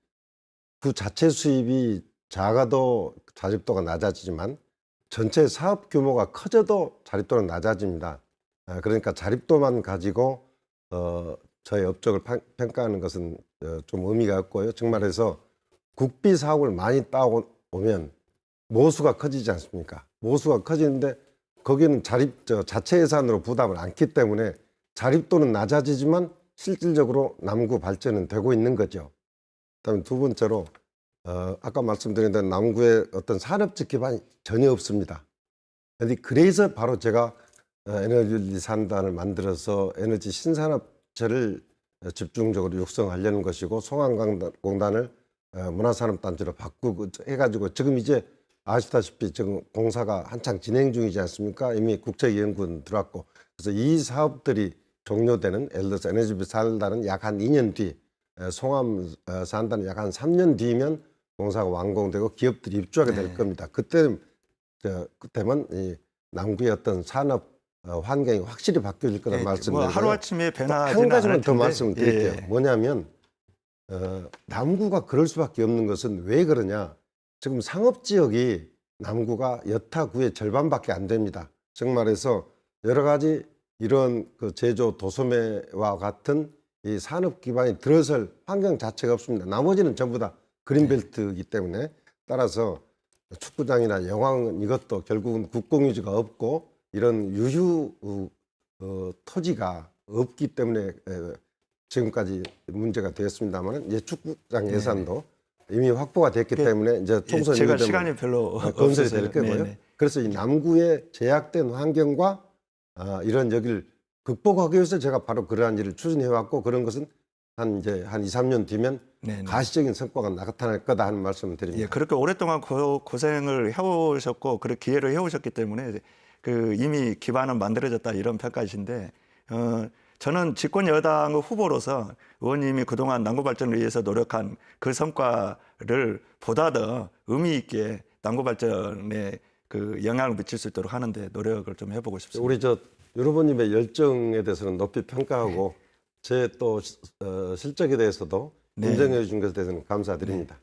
구 자체 수입이 작아도 자립도가 낮아지지만 전체 사업 규모가 커져도 자립도는 낮아집니다. 그러니까 자립도만 가지고 저의 업적을 평가하는 것은 좀 의미가 없고요. 정말해서 국비 사업을 많이 따오면 모수가 커지지 않습니까? 모수가 커지는데 거기는 자체 예산으로 부담을 않기 때문에 자립도는 낮아지지만 실질적으로 남구 발전은 되고 있는 거죠. 그다음에 두 번째로 아까 말씀드린 대로 남구에 어떤 산업적 기반이 전혀 없습니다. 그래서 바로 제가 에너지 산단을 만들어서 에너지 신산업체를 집중적으로 육성하려는 것이고 송암공단을 문화산업단지로 바꾸고 해가지고 지금 이제 아시다시피 지금 공사가 한창 진행 중이지 않습니까? 이미 국책연구원 들어왔고 그래서 이 사업들이 종료되는 예를 들어서 에너지 산단은 약 한 2년 뒤 송암 산단은 약 한 3년 뒤면 공사가 완공되고 기업들이 입주하게 될 겁니다. 그때면 이 남구의 어떤 산업 환경이 확실히 바뀌어질 거라는 말씀드리고요. 뭐 하루아침에 변화하지는 한 가지만 않을 더 텐데. 말씀드릴게요. 예. 뭐냐면 남구가 그럴 수밖에 없는 것은 왜 그러냐. 지금 상업지역이 남구가 여타구의 절반밖에 안 됩니다. 즉 말해서 여러 가지 이런 그 제조 도소매와 같은 이 산업 기반이 들어설 환경 자체가 없습니다. 나머지는 전부 다 그린벨트이기 때문에 따라서 축구장이나 영화관 이것도 결국은 국공유지가 없고 이런 유휴 토지가 없기 때문에 지금까지 문제가 되었습니다만 이제 축구장 예산도 이미 확보가 됐기 때문에 이제 총선 제가 이후 되면 시간이 별로 건설이 될 없어서요. 거고요. 네네. 그래서 이 남구의 제약된 환경과 이런 여기를 극복하기 위해서 제가 바로 그러한 일을 추진해 왔고 그런 것은 한 2, 3년 뒤면 네네. 가시적인 성과가 나타날 거다 하는 말씀을 드립니다. 예, 그렇게 오랫동안 고생을 해오셨고 그런 기회를 해오셨기 때문에 이미 기반은 만들어졌다 이런 평가이신데 저는 집권 여당의 후보로서 의원님이 그동안 남구 발전을 위해서 노력한 그 성과를 보다 더 의미 있게 남구 발전에 영향을 미칠 수 있도록 하는데 노력을 좀 해보고 싶습니다. 우리 여러분님의 열정에 대해서는 높이 평가하고 제 또 실적에 대해서도 네. 인정해 준 것에 대해서는 감사드립니다.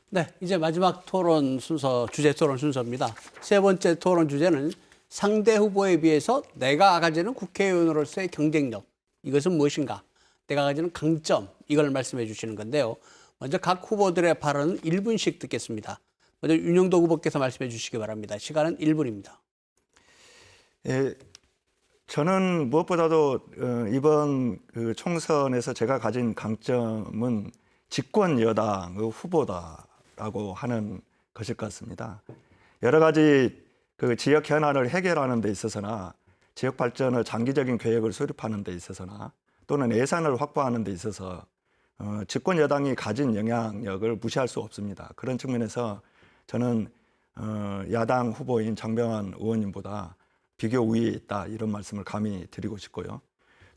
네, 이제 마지막 토론 순서, 주제 토론 순서입니다. 세 번째 토론 주제는 상대 후보에 비해서 내가 가지는 국회의원으로서의 경쟁력, 이것은 무엇인가? 내가 가지는 강점, 이걸 말씀해 주시는 건데요. 먼저 각 후보들의 발언은 1분씩 듣겠습니다. 먼저 윤영도 후보께서 말씀해 주시기 바랍니다. 시간은 1분입니다. 예, 저는 무엇보다도 이번 총선에서 제가 가진 강점은 집권 여당의 후보다라고 하는 것일 것 같습니다. 여러 가지 지역 현안을 해결하는 데 있어서나 지역 발전의 장기적인 계획을 수립하는 데 있어서나 또는 예산을 확보하는 데 있어서 집권 여당이 가진 영향력을 무시할 수 없습니다. 그런 측면에서 저는 야당 후보인 장병환 의원님보다 비교 우위에 있다 이런 말씀을 감히 드리고 싶고요.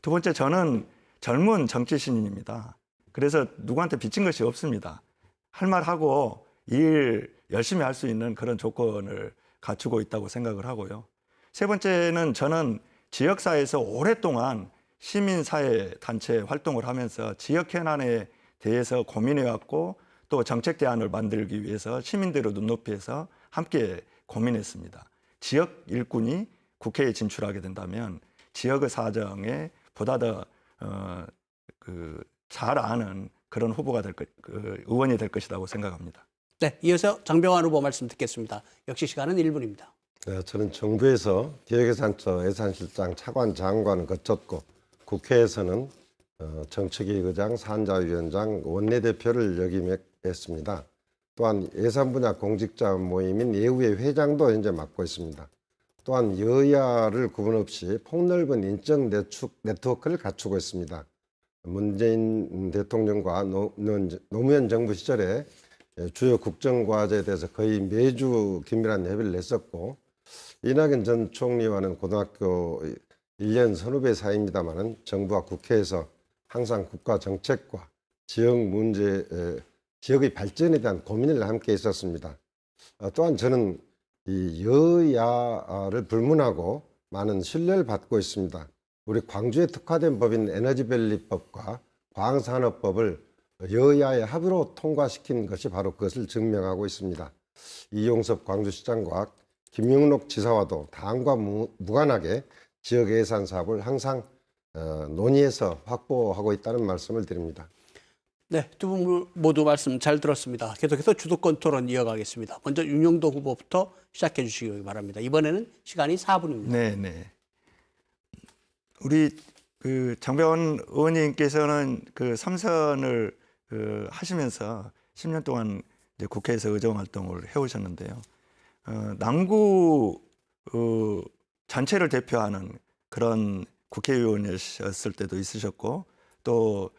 두 번째, 저는 젊은 정치 신인입니다. 그래서 누구한테 빚진 것이 없습니다. 할 말하고 일 열심히 할 수 있는 그런 조건을 갖추고 있다고 생각을 하고요. 세 번째는 저는 지역사회에서 오랫동안 시민사회 단체 활동을 하면서 지역 현안에 대해서 고민해왔고 또 정책 대안을 만들기 위해서 시민들의 눈높이에서 함께 고민했습니다. 지역 일꾼이 국회에 진출하게 된다면 지역의 사정에 보다 더 잘 아는 그런 후보가 의원이 될 것이라고 생각합니다. 네, 이어서 장병환 후보 말씀 듣겠습니다. 역시 시간은 1분입니다. 저는 정부에서 기획예산처 예산실장 차관 장관을 거쳤고 국회에서는 정책위의장, 산자위원장, 원내대표를 역임했습니다. 또한 예산 분야 공직자 모임인 예우회 회장도 현재 맡고 있습니다. 또한 여야를 구분 없이 폭넓은 인적 네트워크를 갖추고 있습니다. 문재인 대통령과 노무현 정부 시절에 주요 국정과제에 대해서 거의 매주 긴밀한 협의를 했었고 이낙연 전 총리와는 고등학교 1년 선후배 사이입니다만 정부와 국회에서 항상 국가 정책과 지역 문제, 지역의 발전에 대한 고민을 함께 했었습니다. 또한 저는 이 여야를 불문하고 많은 신뢰를 받고 있습니다. 우리 광주에 특화된 법인 에너지밸리법과 광산업법을 여야의 합의로 통과시킨 것이 바로 그것을 증명하고 있습니다. 이용섭 광주시장과 김영록 지사와도 당과 무관하게 지역 예산 사업을 항상 논의해서 확보하고 있다는 말씀을 드립니다. 네, 두 분 모두 말씀 잘 들었습니다. 계속해서 주도권 토론 이어가겠습니다. 먼저 윤영도 후보부터 시작해 주시기 바랍니다. 이번에는 시간이 4분입니다. 네. 우리 장병환 의원님께서는 삼선을 하시면서 10년 동안 이제 국회에서 의정 활동을 해오셨는데요. 남구 전체를 대표하는 그런 국회의원이셨을 때도 있으셨고 또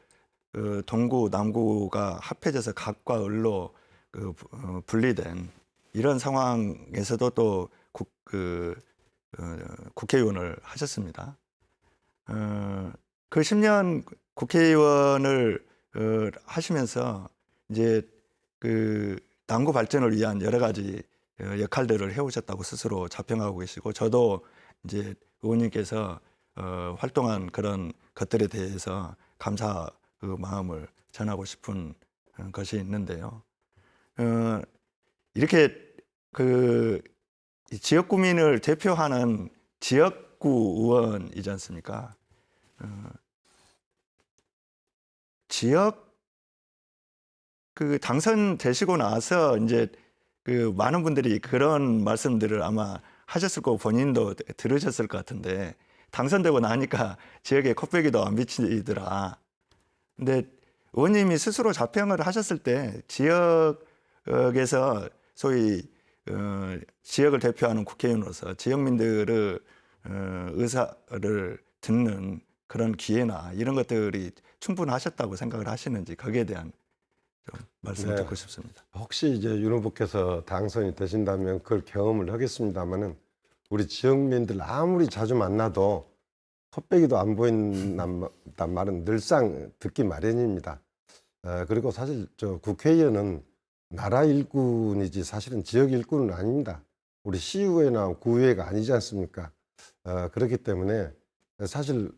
동구, 남구가 합해져서 각과 을로 분리된 이런 상황에서도 또 국회의원을 하셨습니다. 그 10년 국회의원을 하시면서 이제 남구 발전을 위한 여러 가지 역할들을 해오셨다고 스스로 자평하고 계시고 저도 이제 의원님께서 활동한 그런 것들에 대해서 감사 마음을 전하고 싶은 것이 있는데요. 이렇게 지역 구민을 대표하는 지역구 의원이지 않습니까? 지역 당선되시고 나서 이제 그 많은 분들이 그런 말씀들을 아마 하셨을 거고 본인도 들으셨을 것 같은데 당선되고 나니까 지역에 코빼기도 안 비치더라. 근데 의원님이 스스로 자평을 하셨을 때 지역에서 소위 지역을 대표하는 국회의원으로서 지역민들의 의사를 듣는 그런 기회나 이런 것들이 충분하셨다고 생각을 하시는지 거기에 대한 좀 말씀을 네. 듣고 싶습니다. 혹시 이제 윤 후보께서 당선이 되신다면 그걸 경험을 하겠습니다만은 우리 지역민들 아무리 자주 만나도 컵배기도 안 보인단 말은 늘상 듣기 마련입니다. 그리고 사실 저 국회의원은 나라 일꾼이지 사실은 지역 일꾼은 아닙니다. 우리 시의회나 구의회가 아니지 않습니까? 그렇기 때문에 사실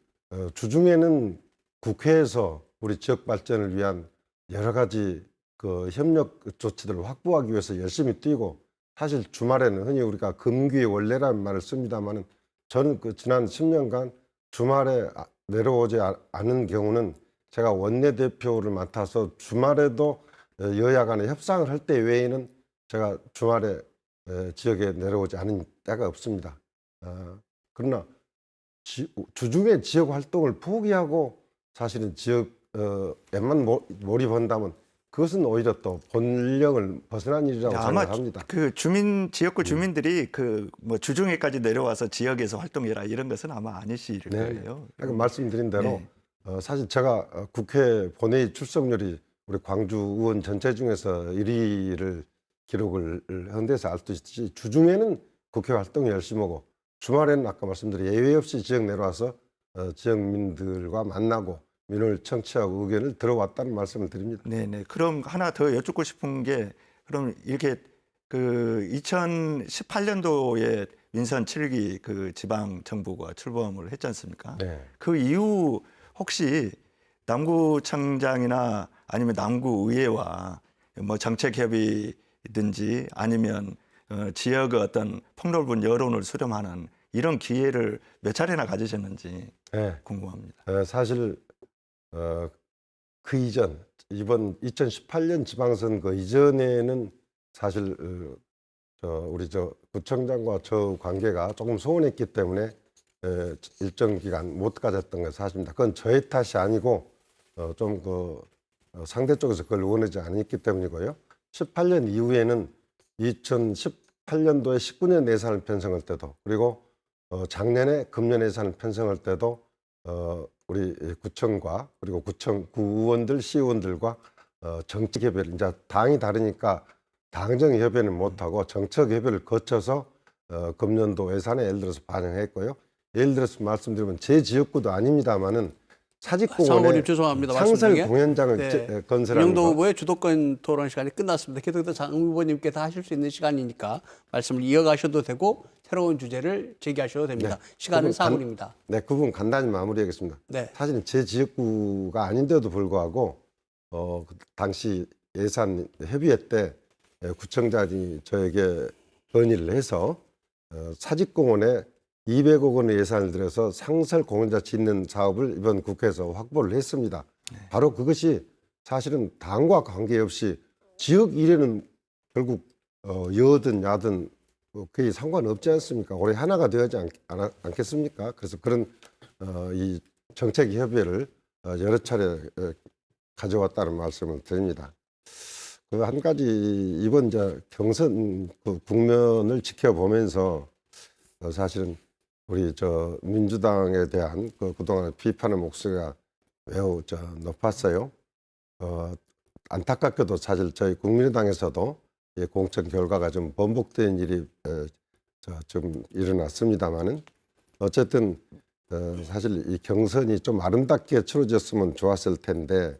주중에는 국회에서 우리 지역 발전을 위한 여러 가지 그 협력 조치들을 확보하기 위해서 열심히 뛰고, 사실 주말에는 흔히 우리가 금귀의 원래라는 말을 씁니다만은 저는 그 지난 10년간 주말에 내려오지 않은 경우는 제가 원내대표를 맡아서 주말에도 여야 간에 협상을 할 때 외에는 제가 주말에 지역에 내려오지 않은 때가 없습니다. 그러나 주중에 지역 활동을 포기하고 사실은 지역에만 몰입한다면 그것은 오히려 또 본령을 벗어난 일이라고 아마 생각합니다. 그 지역구 주민들이 그 뭐 주중에까지 내려와서 지역에서 활동해라 이런 것은 아마 아니실 거예요. 그러니까 말씀드린 대로 네. 사실 제가 국회 본회의 출석률이 우리 광주 의원 전체 중에서 1위를 기록을 한 데서 알 수 있듯이 주중에는 국회 활동에 열심히 하고 주말에는 아까 말씀드린 예외 없이 지역 내려와서 지역민들과 만나고 민원을 청취하고 의견을 들어왔다는 말씀을 드립니다. 네네. 그럼 하나 더 여쭙고 싶은 게, 그럼 이렇게 그 2018년도에 민선 7기 그 지방 정부가 출범을 했지 않습니까? 네. 그 이후 혹시 남구청장이나 아니면 남구의회와 뭐 정책 협의든지 아니면 지역의 어떤 폭넓은 여론을 수렴하는 이런 기회를 몇 차례나 가지셨는지 네. 궁금합니다. 사실 그 이전 이번 2018년 지방선거 이전에는 사실 우리 구청장과 저 관계가 조금 소원했기 때문에 일정 기간 못 가졌던 게 사실입니다. 그건 저의 탓이 아니고 좀 상대 쪽에서 그걸 원하지 않았기 때문이고요. 18년 이후에는 2018년도에 19년 예산을 편성할 때도, 그리고 작년에 금년 예산을 편성할 때도 우리 구청과 그리고 구청 구의원들, 시의원들과 정책 협의를, 이제 당이 다르니까 당정 협의는 못하고 정책 협의를 거쳐서 금년도 예산에 예를 들어서 반영했고요. 예를 들어서 말씀드리면 제 지역구도 아닙니다만은 사직공원에 사모님 죄송합니다. 말씀 상설 중에. 공연장을 네. 건설하는 윤영도 거. 후보의 주도권 토론 시간이 끝났습니다. 계속해서 장 후보님께서 하실 수 있는 시간이니까 말씀을 이어가셔도 되고 새로운 주제를 제기하셔도 됩니다. 네. 시간은 그분 4분입니다. 네, 그 부분 간단히 마무리하겠습니다. 네. 사실은 제 지역구가 아닌데도 불구하고 그 당시 예산 협의회 때 구청장이 저에게 건의를 해서 사직공원에 200억 원의 예산을 들여서 상설 공연장 짓는 사업을 이번 국회에서 확보를 했습니다. 바로 그것이 사실은 당과 관계없이 지역 일에는 결국 여든 야든 그게 상관없지 않습니까? 올해 하나가 되어야지 않겠습니까? 그래서 그런 이 정책 협의를 여러 차례 가져왔다는 말씀을 드립니다. 그 한 가지 이번 이제 경선 그 국면을 지켜보면서 사실은 우리 민주당에 대한 그동안 비판의 목소리가 매우 높았어요. 안타깝게도 사실 저희 국민의당에서도 이 공천 결과가 좀 번복된 일이 좀 일어났습니다만은 어쨌든 사실 이 경선이 좀 아름답게 치러졌으면 좋았을 텐데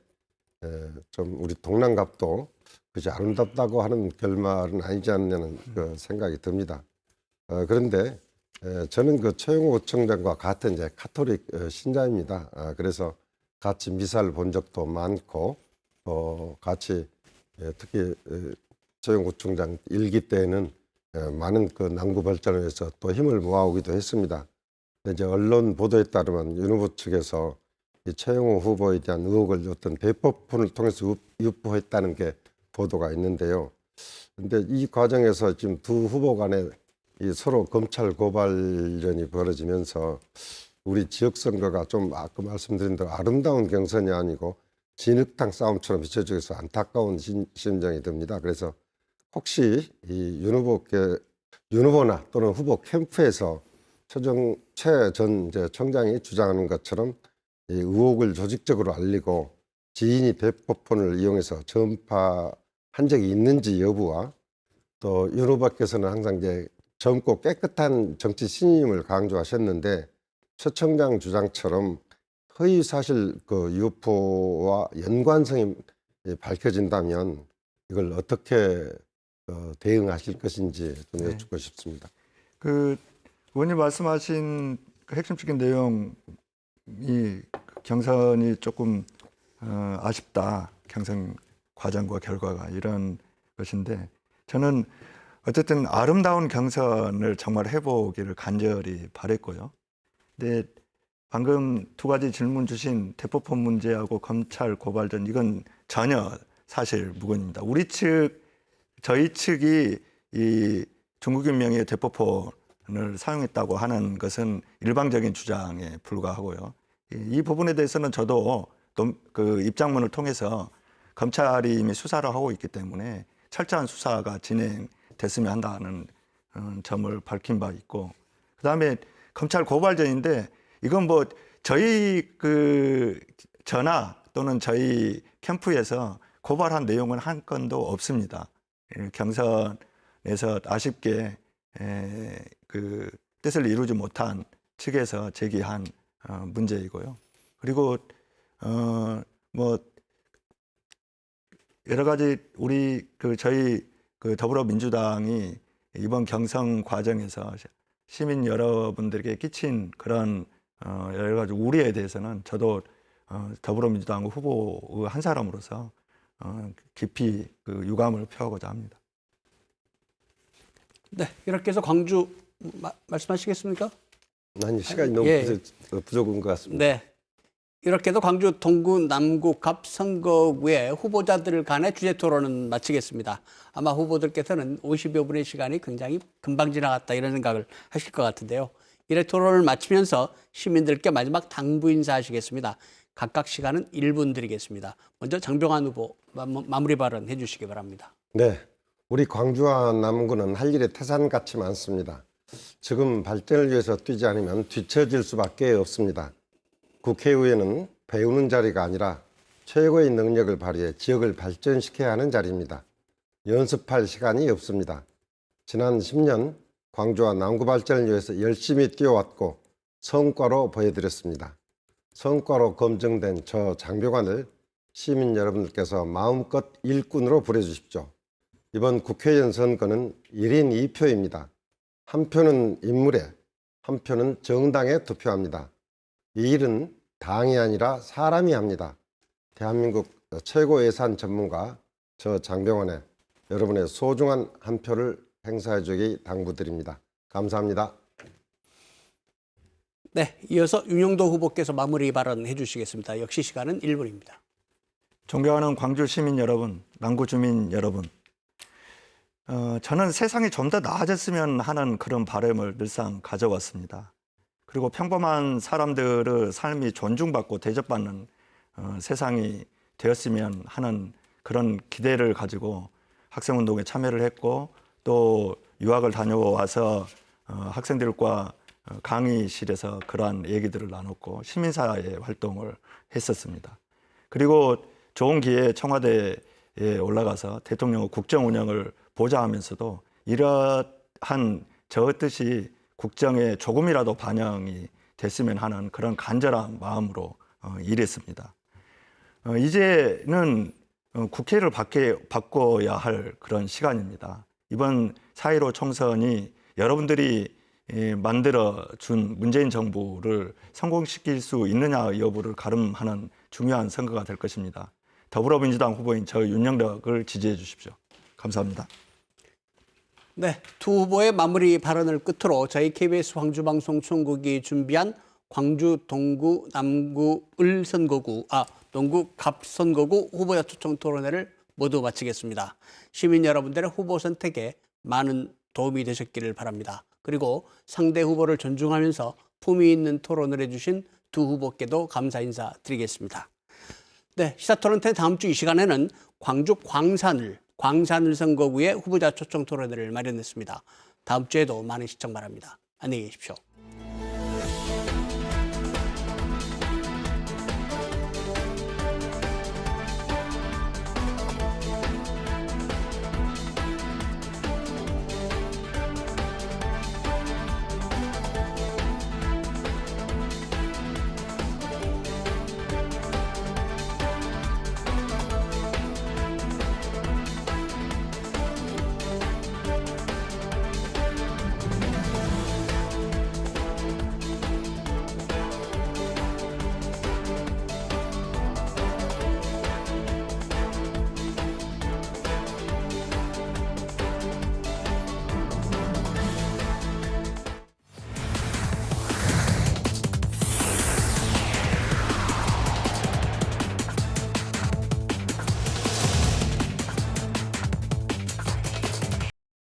좀 우리 동남갑도 그지 아름답다고 하는 결말은 아니지 않냐는 그 생각이 듭니다. 그런데 저는 그 최영호 구청장과 같은 이제 카톨릭 신자입니다. 그래서 같이 미사를 본 적도 많고 같이 특히 최영호 구청장 일기 때에는 많은 그 남구 발전을 위해서 또 힘을 모아오기도 했습니다. 근데 이제 언론 보도에 따르면 윤 후보 측에서 이 최영호 후보에 대한 의혹을 어떤 대법원을 통해서 유포했다는 게 보도가 있는데요. 근데 이 과정에서 지금 두 후보 간에 이 서로 검찰 고발전이 벌어지면서 우리 지역 선거가 좀 아까 말씀드린 대로 아름다운 경선이 아니고 진흙탕 싸움처럼 비춰져서 안타까운 심정이 듭니다. 그래서 혹시 이 윤 후보나 또는 후보 캠프에서 최 전 청장이 주장하는 것처럼 이 의혹을 조직적으로 알리고 지인이 대포폰을 이용해서 전파한 적이 있는지 여부와 또 윤 후보께서는 항상 이제 젊고 깨끗한 정치 신임을 강조하셨는데 최 청장 주장처럼 허위 사실 그 유포와 연관성이 밝혀진다면 이걸 어떻게 대응하실 것인지 좀 네. 여쭙고 싶습니다. 그 의원님 말씀하신 그 핵심적인 내용이 경선이 조금 아쉽다. 경선 과정과 결과가 이런 것인데 저는 어쨌든 아름다운 경선을 정말 해보기를 간절히 바랬고요. 근데 방금 두 가지 질문 주신 대포폰 문제하고 검찰 고발전 이건 전혀 사실 무근입니다. 저희 측이 이 중국인 명의의 대포폰을 사용했다고 하는 것은 일방적인 주장에 불과하고요. 이 부분에 대해서는 저도 그 입장문을 통해서 검찰이 이미 수사를 하고 있기 때문에 철저한 수사가 진행됐으면 한다는 점을 밝힌 바 있고, 그다음에 검찰 고발전인데 이건 뭐 저희 그 전화 또는 저희 캠프에서 고발한 내용은 한 건도 없습니다. 경선에서 아쉽게 그 뜻을 이루지 못한 측에서 제기한 문제이고요. 그리고 뭐 여러 가지 저희 그 더불어민주당이 이번 경선 과정에서 시민 여러분들에게 끼친 그런 여러 가지 우려에 대해서는 저도 더불어민주당 후보 한 사람으로서 깊이 그 유감을 표하고자 합니다. 네, 이렇게 해서 광주 말씀하시겠습니까? 아니 시간이 너무 예. 부족한 것 같습니다. 네. 이렇게 해서 광주 동구 남구 갑 선거구의 후보자들 간의 주제 토론은 마치겠습니다. 아마 후보들께서는 50여 분의 시간이 굉장히 금방 지나갔다 이런 생각을 하실 것 같은데요. 이래 토론을 마치면서 시민들께 마지막 당부 인사하시겠습니다. 각각 시간은 1분 드리겠습니다. 먼저 장병환 후보 마무리 발언 해주시기 바랍니다. 네, 우리 광주와 남구는 할 일이 태산같이 많습니다. 지금 발전을 위해서 뛰지 않으면 뒤처질 수밖에 없습니다. 국회의회는 배우는 자리가 아니라 최고의 능력을 발휘해 지역을 발전시켜야 하는 자리입니다. 연습할 시간이 없습니다. 지난 10년 광주와 남구 발전을 위해서 열심히 뛰어왔고 성과로 보여드렸습니다. 성과로 검증된 저 장병환을 시민 여러분들께서 마음껏 일꾼으로 부려주십시오. 이번 국회의원 선거는 1인 2표입니다. 한 표는 인물에, 한 표는 정당에 투표합니다. 이 일은 당이 아니라 사람이 합니다. 대한민국 최고 예산 전문가 저 장병환의 여러분의 소중한 한 표를 행사해 주기 당부드립니다. 감사합니다. 네, 이어서 윤영도 후보께서 마무리 발언해 주시겠습니다. 역시 시간은 1분입니다. 존경하는 광주 시민 여러분, 남구 주민 여러분, 저는 세상이 좀 더 나아졌으면 하는 그런 바람을 늘상 가져왔습니다. 그리고 평범한 사람들의 삶이 존중받고 대접받는 세상이 되었으면 하는 그런 기대를 가지고 학생운동에 참여를 했고 또 유학을 다녀와서 학생들과 강의실에서 그러한 얘기들을 나눴고 시민사회 활동을 했었습니다. 그리고 좋은 기회에 청와대에 올라가서 대통령 국정 운영을 보좌하면서도 이러한 저 뜻이 국정에 조금이라도 반영이 됐으면 하는 그런 간절한 마음으로 일했습니다. 이제는 국회를 바꿔야 할 그런 시간입니다. 이번 4.15 총선이 여러분들이 만들어준 문재인 정부를 성공시킬 수 있느냐 여부를 가름하는 중요한 선거가 될 것입니다. 더불어민주당 후보인 저 윤영덕을 지지해 주십시오. 감사합니다. 네, 두 후보의 마무리 발언을 끝으로 저희 KBS 광주방송 총국이 준비한 광주 동구 남구 동구 갑 선거구 후보자 초청 토론회를 모두 마치겠습니다. 시민 여러분들의 후보 선택에 많은 도움이 되셨기를 바랍니다. 그리고 상대 후보를 존중하면서 품위 있는 토론을 해주신 두 후보께도 감사 인사 드리겠습니다. 네, 시사토론텐 다음 주 이 시간에는 광주 광산을 선거구의 후보자 초청 토론회를 마련했습니다. 다음 주에도 많은 시청 바랍니다. 안녕히 계십시오.